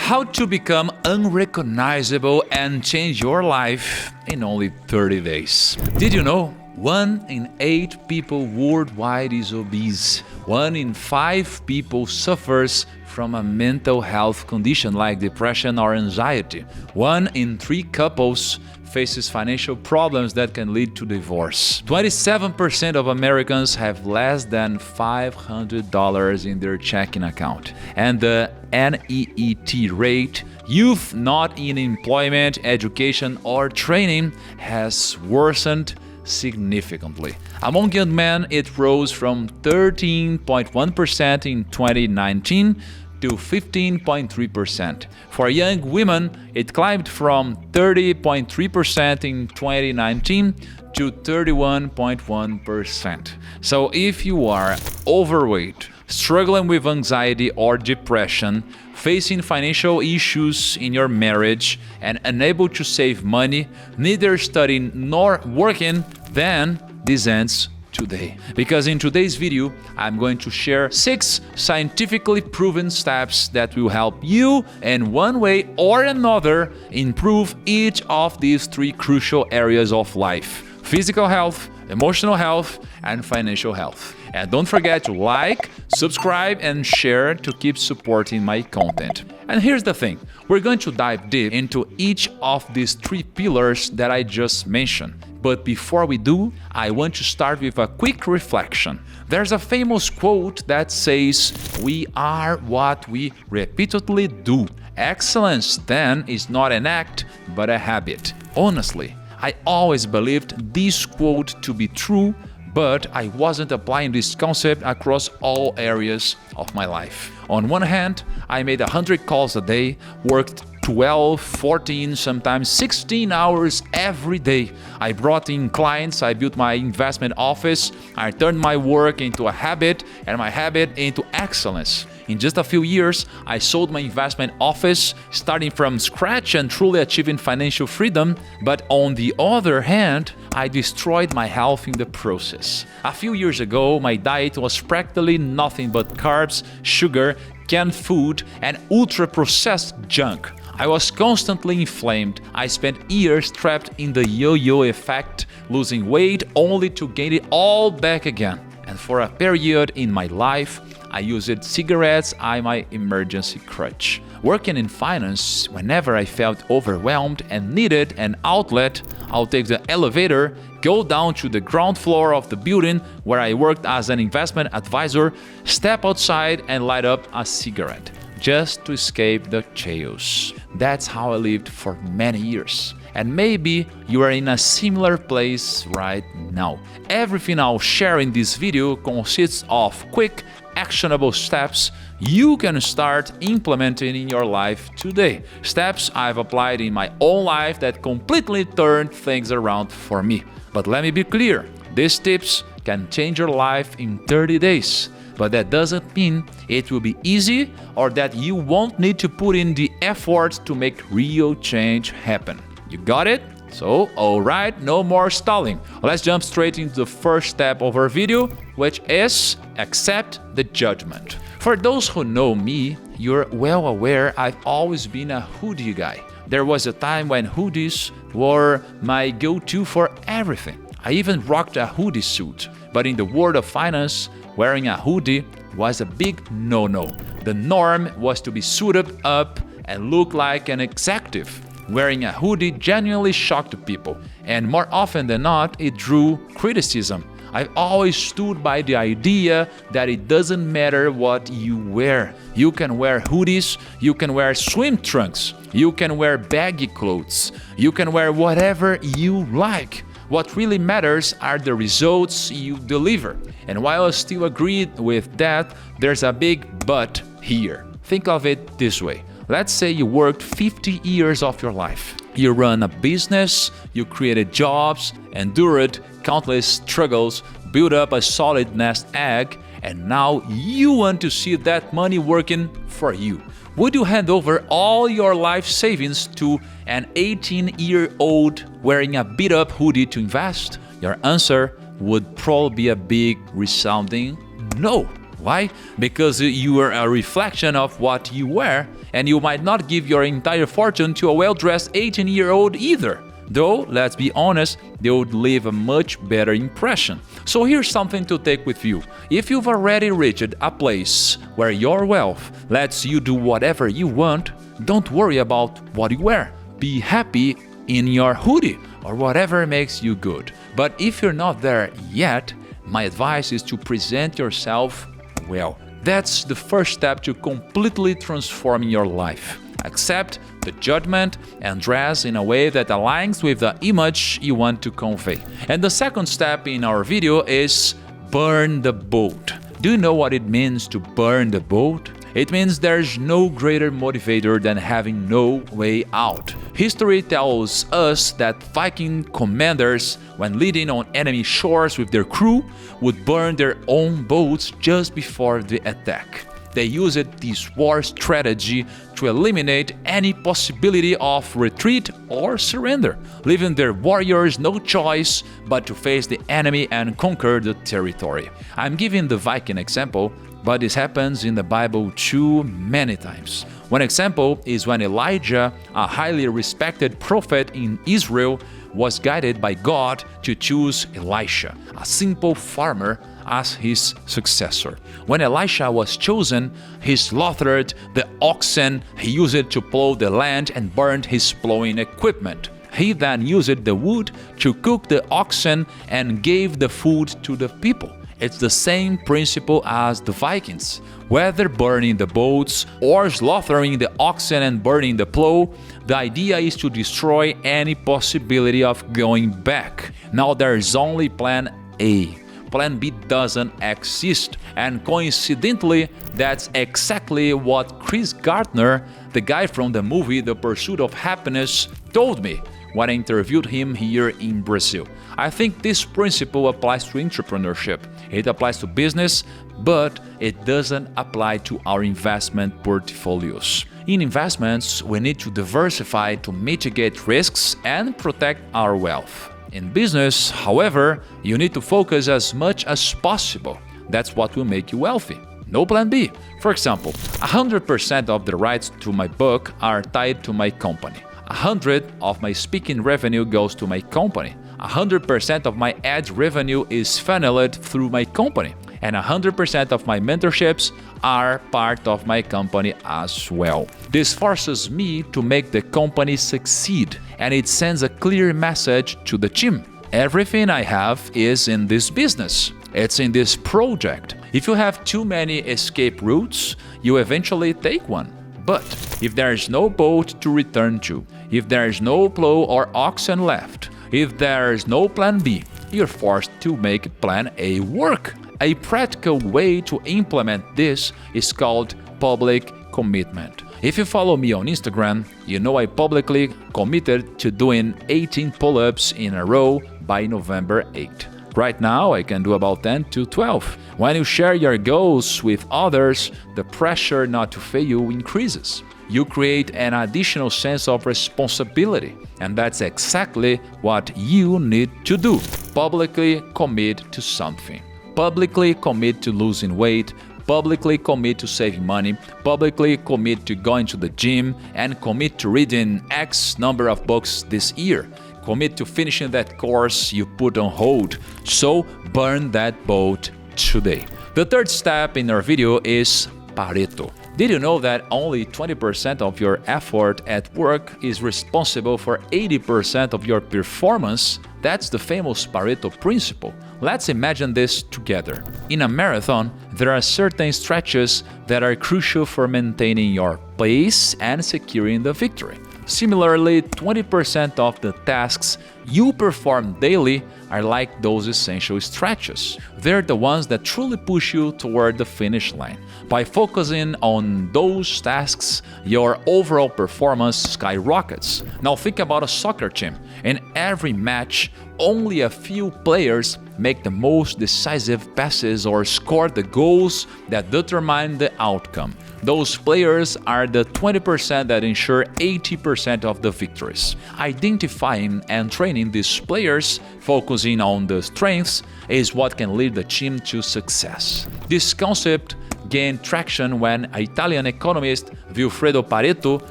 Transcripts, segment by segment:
How to become unrecognizable and change your life in only 30 days. Did you know? 1 in 8 people worldwide is obese. 1 in 5 people suffers from a mental health condition like depression or anxiety. 1 in 3 couples faces financial problems that can lead to divorce. 27% of Americans have less than $500 in their checking account. And the NEET rate, youth not in employment, education, or training, has worsened significantly. Among young men, it rose from 13.1% in 2019 to 15.3%. For young women, it climbed from 30.3% in 2019 to 31.1%. So if you are overweight, struggling with anxiety or depression, facing financial issues in your marriage, and unable to save money, neither studying nor working, then this ends today. Because in today's video, I'm going to share 6 scientifically proven steps that will help you in one way or another improve each of these 3 crucial areas of life: physical health, emotional health, and financial health. And don't forget to like, subscribe, and share to keep supporting my content. And here's the thing, we're going to dive deep into each of these 3 pillars that I just mentioned. But before we do, I want to start with a quick reflection. There's a famous quote that says, "We are what we repeatedly do." Excellence, then, is not an act, but a habit. Honestly, I always believed this quote to be true, but I wasn't applying this concept across all areas of my life. On one hand, I made 100 calls a day, worked 12, 14, sometimes 16 hours every day. I brought in clients, I built my investment office, I turned my work into a habit and my habit into excellence. In just a few years, I sold my investment office, starting from scratch and truly achieving financial freedom. But on the other hand, I destroyed my health in the process. A few years ago, my diet was practically nothing but carbs, sugar, canned food, and ultra-processed junk. I was constantly inflamed. I spent years trapped in the yo-yo effect, losing weight only to gain it all back again. And for a period in my life, I used cigarettes as my emergency crutch. Working in finance, whenever I felt overwhelmed and needed an outlet, I'll take the elevator, go down to the ground floor of the building where I worked as an investment advisor, step outside and light up a cigarette, just to escape the chaos. That's how I lived for many years. And maybe you are in a similar place right now. Everything I'll share in this video consists of quick, actionable steps you can start implementing in your life today. Steps I've applied in my own life that completely turned things around for me. But let me be clear, these tips can change your life in 30 days. But that doesn't mean it will be easy or that you won't need to put in the effort to make real change happen. You got it? So, alright, no more stalling. Let's jump straight into the first step of our video, which is accept the judgment. For those who know me, you're well aware I've always been a hoodie guy. There was a time when hoodies were my go-to for everything. I even rocked a hoodie suit. But in the world of finance, wearing a hoodie was a big no-no. The norm was to be suited up and look like an executive. Wearing a hoodie genuinely shocked people, and more often than not, it drew criticism. I've always stood by the idea that it doesn't matter what you wear. You can wear hoodies, you can wear swim trunks, you can wear baggy clothes, you can wear whatever you like. What really matters are the results you deliver. And while I still agree with that, there's a big but here. Think of it this way. Let's say you worked 50 years of your life. You run a business, you created jobs, endured countless struggles, built up a solid nest egg, and now you want to see that money working for you. Would you hand over all your life savings to an 18-year-old wearing a beat-up hoodie to invest? Your answer would probably be a big resounding no. Why? Because you are a reflection of what you wear, And you might not give your entire fortune to a well-dressed 18-year-old either. Though, let's be honest, they would leave a much better impression. So here's something to take with you. If you've already reached a place where your wealth lets you do whatever you want, don't worry about what you wear. Be happy in your hoodie or whatever makes you good. But if you're not there yet, my advice is to present yourself well. That's the first step to completely transforming your life. Accept the judgment and dress in a way that aligns with the image you want to convey. And the second step in our video is burn the boat. Do you know what it means to burn the boat? It means there's no greater motivator than having no way out. History tells us that Viking commanders, when leading on enemy shores with their crew, would burn their own boats just before the attack. They used this war strategy to eliminate any possibility of retreat or surrender, leaving their warriors no choice but to face the enemy and conquer the territory. I'm giving the Viking example, but this happens in the Bible too many times. One example is when Elijah, a highly respected prophet in Israel, was guided by God to choose Elisha, a simple farmer, as his successor. When Elisha was chosen, he slaughtered the oxen he used to plow the land and burned his plowing equipment. He then used the wood to cook the oxen and gave the food to the people. It's the same principle as the Vikings. Whether burning the boats or slaughtering the oxen and burning the plow, the idea is to destroy any possibility of going back. Now there is only plan A. Plan B doesn't exist. And coincidentally, that's exactly what Chris Gardner, the guy from the movie The Pursuit of Happiness, told me when I interviewed him here in Brazil. I think this principle applies to entrepreneurship. It applies to business, but it doesn't apply to our investment portfolios. In investments, we need to diversify to mitigate risks and protect our wealth. In business, however, you need to focus as much as possible. That's what will make you wealthy. No plan B. For example, 100% of the rights to my book are tied to my company. 100% of my speaking revenue goes to my company. 100% of my ads revenue is funneled through my company. And 100% of my mentorships are part of my company as well. This forces me to make the company succeed, and it sends a clear message to the team. Everything I have is in this business. It's in this project. If you have too many escape routes, you eventually take one. But if there is no boat to return to, if there is no plow or oxen left, if there is no plan B, you're forced to make plan A work. A practical way to implement this is called public commitment. If you follow me on Instagram, you know I publicly committed to doing 18 pull-ups in a row by November 8th. Right now, I can do about 10 to 12. When you share your goals with others, the pressure not to fail increases. You create an additional sense of responsibility, and that's exactly what you need to do. Publicly commit to something. Publicly commit to losing weight, publicly commit to saving money, publicly commit to going to the gym, and commit to reading X number of books this year. Commit to finishing that course you put on hold. So burn that boat today. The third step in our video is Pareto. Did you know that only 20% of your effort at work is responsible for 80% of your performance? That's the famous Pareto Principle. Let's imagine this together. In a marathon, there are certain stretches that are crucial for maintaining your pace and securing the victory. Similarly, 20% of the tasks you perform daily are like those essential stretches. They're the ones that truly push you toward the finish line. By focusing on those tasks, your overall performance skyrockets. Now think about a soccer team. In every match, only a few players make the most decisive passes or score the goals that determine the outcome. Those players are the 20% that ensure 80% of the victories. Identifying and training these players, focusing on the strengths, is what can lead the team to success. This concept gained traction when Italian economist Vilfredo Pareto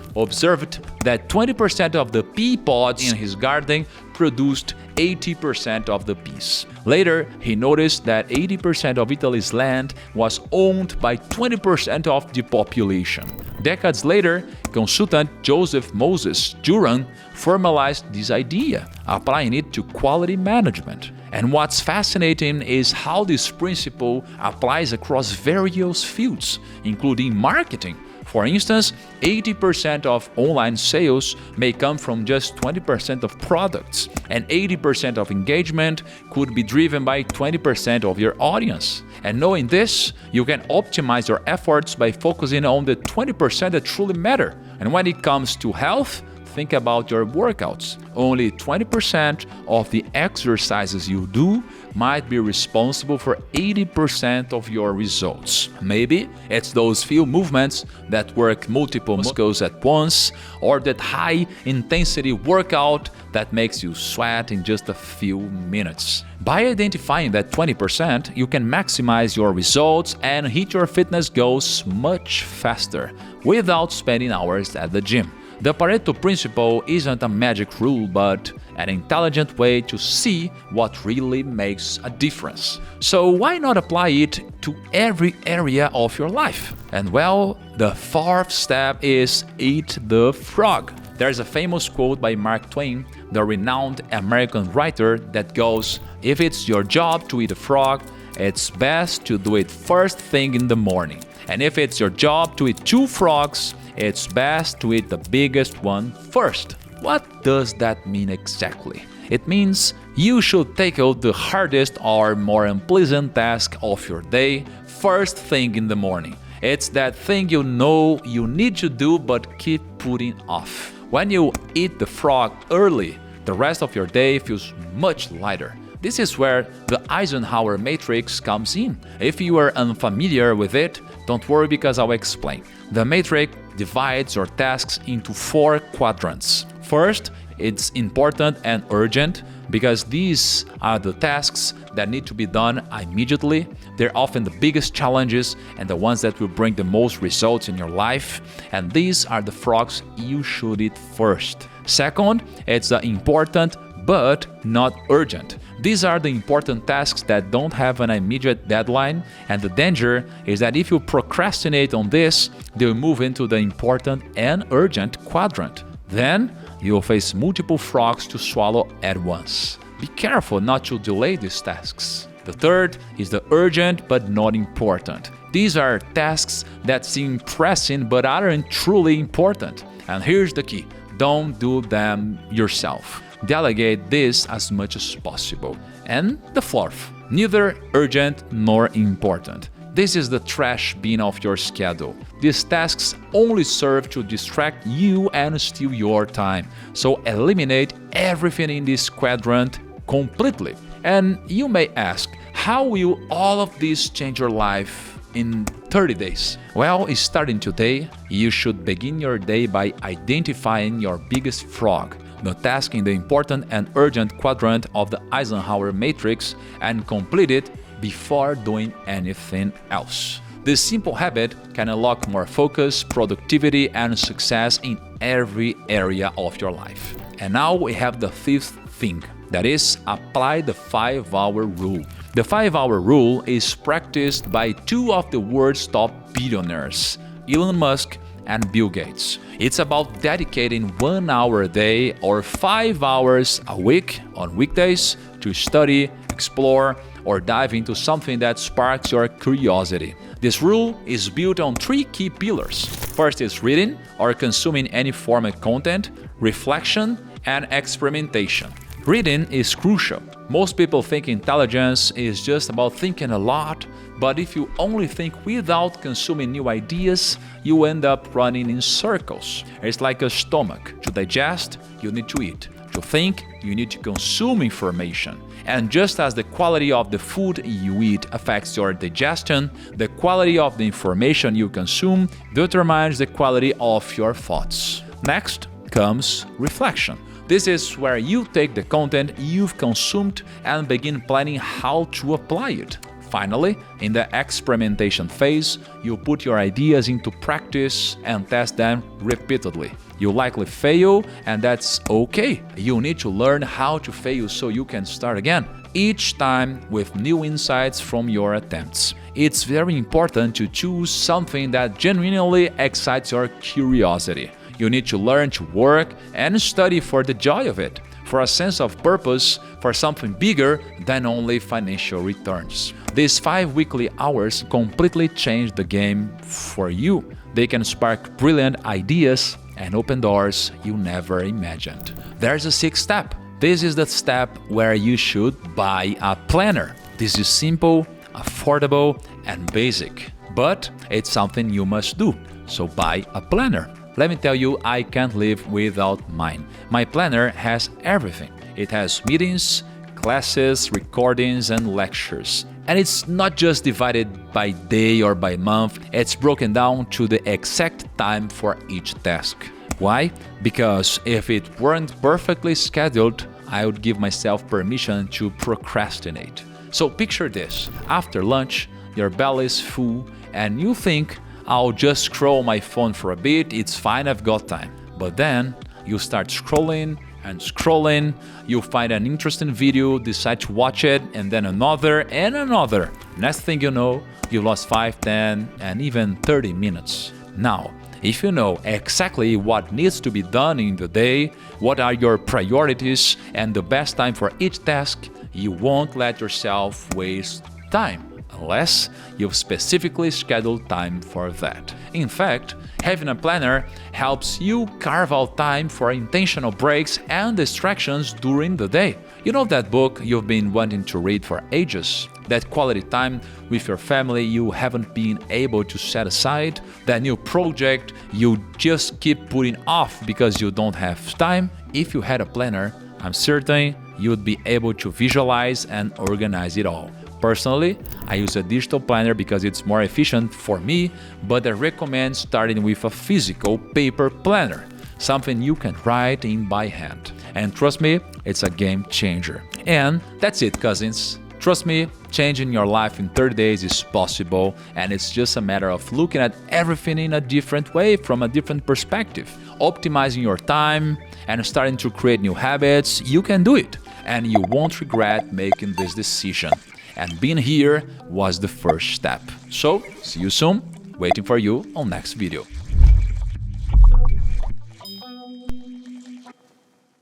observed that 20% of the pea pods in his garden produced 80% of the peas. Later, he noticed that 80% of Italy's land was owned by 20% of the population. Decades later, consultant Joseph Moses Juran formalized this idea, applying it to quality management. And what's fascinating is how this principle applies across various fields, including marketing. For instance, 80% of online sales may come from just 20% of products, and 80% of engagement could be driven by 20% of your audience. And knowing this, you can optimize your efforts by focusing on the 20% that truly matter. And when it comes to health, think about your workouts. Only 20% of the exercises you do might be responsible for 80% of your results. Maybe it's those few movements that work multiple muscles at once, or that high-intensity workout that makes you sweat in just a few minutes. By identifying that 20%, you can maximize your results and hit your fitness goals much faster, without spending hours at the gym. The Pareto Principle isn't a magic rule, but an intelligent way to see what really makes a difference. So why not apply it to every area of your life? And well, the fourth step is eat the frog. There's a famous quote by Mark Twain, the renowned American writer, that goes, "If it's your job to eat a frog, it's best to do it first thing in the morning. And if it's your job to eat two frogs, it's best to eat the biggest one first." What does that mean exactly? It means you should tackle the hardest or more unpleasant task of your day first thing in the morning. It's that thing you know you need to do but keep putting off. When you eat the frog early, the rest of your day feels much lighter. This is where the Eisenhower matrix comes in. If you are unfamiliar with it, don't worry because I'll explain. The matrix divides your tasks into 4 quadrants. First, it's important and urgent because these are the tasks that need to be done immediately. They're often the biggest challenges and the ones that will bring the most results in your life. And these are the frogs you should eat first. Second, it's the important but not urgent. These are the important tasks that don't have an immediate deadline, and the danger is that if you procrastinate on this, they'll move into the important and urgent quadrant. Then, you'll face multiple frogs to swallow at once. Be careful not to delay these tasks. The third is the urgent but not important. These are tasks that seem pressing but aren't truly important. And here's the key: don't do them yourself. Delegate this as much as possible. And the fourth, neither urgent nor important. This is the trash bin of your schedule. These tasks only serve to distract you and steal your time. So eliminate everything in this quadrant completely. And you may ask, how will all of this change your life in 30 days? Well, starting today, you should begin your day by identifying your biggest frog, the task in the important and urgent quadrant of the Eisenhower matrix, and complete it before doing anything else. This simple habit can unlock more focus, productivity, and success in every area of your life. And now we have the fifth thing, that is, apply the 5-hour rule. The 5-hour rule is practiced by 2 of the world's top billionaires, Elon Musk and Bill Gates. It's about dedicating 1 hour a day or 5 hours a week on weekdays to study, explore, or dive into something that sparks your curiosity. This rule is built on 3 key pillars. First is reading or consuming any form of content, reflection, and experimentation. Reading is crucial. Most people think intelligence is just about thinking a lot, but if you only think without consuming new ideas, you end up running in circles. It's like a stomach. To digest, you need to eat. To think, you need to consume information. And just as the quality of the food you eat affects your digestion, the quality of the information you consume determines the quality of your thoughts. Next comes reflection. This is where you take the content you've consumed and begin planning how to apply it. Finally, in the experimentation phase, you put your ideas into practice and test them repeatedly. You likely fail, and that's okay. You need to learn how to fail so you can start again, each time with new insights from your attempts. It's very important to choose something that genuinely excites your curiosity. You need to learn to work and study for the joy of it, for a sense of purpose, for something bigger than only financial returns. These 5 weekly hours completely change the game for you. They can spark brilliant ideas and open doors you never imagined. There's a 6th step. This is the step where you should buy a planner. This is simple, affordable, and basic, but it's something you must do. So buy a planner. Let me tell you, I can't live without mine. My planner has everything. It has meetings, classes, recordings, and lectures. And it's not just divided by day or by month, it's broken down to the exact time for each task. Why? Because if it weren't perfectly scheduled, I would give myself permission to procrastinate. So picture this. After lunch, your belly is full, and you think, I'll just scroll my phone for a bit, it's fine, I've got time. But then you start scrolling and scrolling, you find an interesting video, decide to watch it, and then another and another. Next thing you know, you lost 5, 10, and even 30 minutes. Now, if you know exactly what needs to be done in the day, what are your priorities, and the best time for each task, you won't let yourself waste time, unless you've specifically scheduled time for that. In fact, having a planner helps you carve out time for intentional breaks and distractions during the day. You know that book you've been wanting to read for ages? That quality time with your family you haven't been able to set aside? That new project you just keep putting off because you don't have time? If you had a planner, I'm certain you'd be able to visualize and organize it all. Personally, I use a digital planner because it's more efficient for me, but I recommend starting with a physical paper planner, something you can write in by hand. And trust me, it's a game changer. And that's it, cousins. Trust me, changing your life in 30 days is possible, and it's just a matter of looking at everything in a different way, from a different perspective. Optimizing your time and starting to create new habits, you can do it, and you won't regret making this decision. And being here was the first step. So, see you soon. Waiting for you on next video.